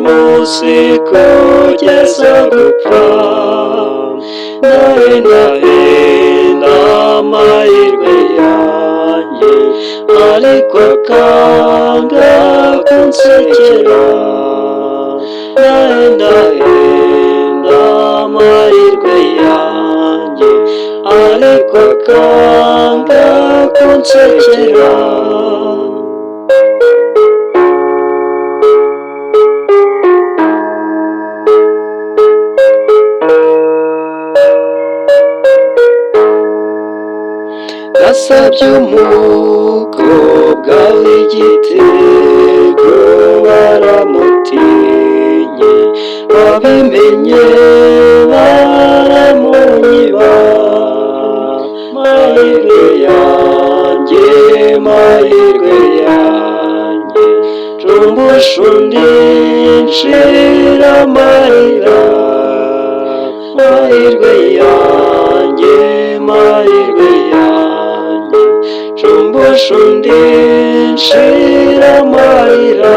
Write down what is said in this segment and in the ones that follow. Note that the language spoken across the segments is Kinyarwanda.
munsi kugeza gupfa. Ndahindahina amahirwe yanjye, ariko akanga kunsekera. Ndahindahina amahirwe yanjye, ariko akanga kunsekera. Nasabye umukobwa w'igitego, baramutinye, babimenye baramunyiba. Mahirwe yanjye, mahirwe yanjye, nshumbusha undi nshira amarira. Mahirwe yanjye, mahirwe yanjye, nshumbusha undi nshira amarira.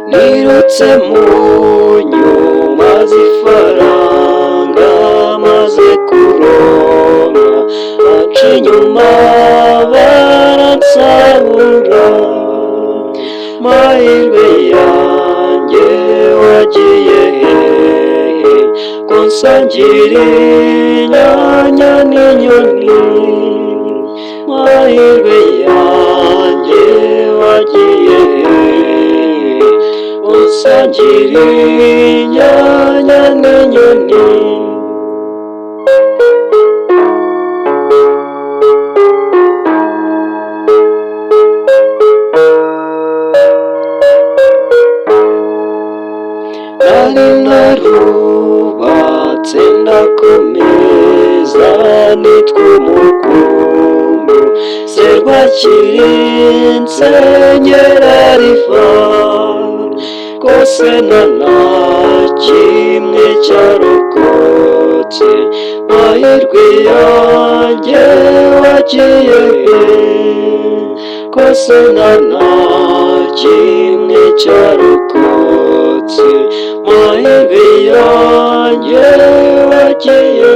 Nirutse mu nyuma z'ifaranga maze kuronka, baca inyuma baransahura. Mahirwe yanjye, wagiye hehe ko nsangira inyanya n'inyoni? Mahirwe yanjye, wagiye hehe ko nsangira inyanya n'inyoni? Nari narubatse ndakomeza, nitwa umukungu, serwakira insenyera riva. Kose nta na kimwe cyarokotse. Mahirwe yanjye, wagiye he? Kose nta na kimwe cyarokotse. Mahirwe yanjye, wagiye he?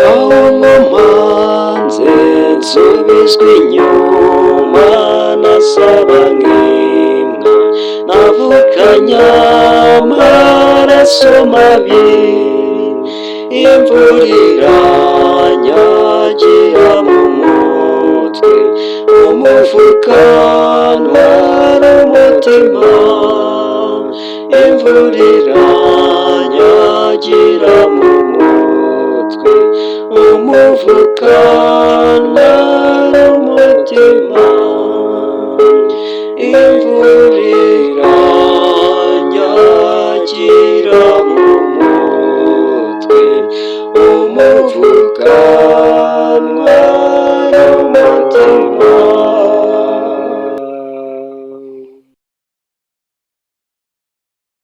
Aho nkomanze nsubizwa inyuma, nasaba nk'imbwa, navukanye amaraso mabi. Imvura iranyagira mu mutwe, umufuka ntwara umutima. Imvura iranyagira mu mutwe, umufuka ntwara umutima. Imvura iranyagira mu mutwe, umufuka ntwara umutima.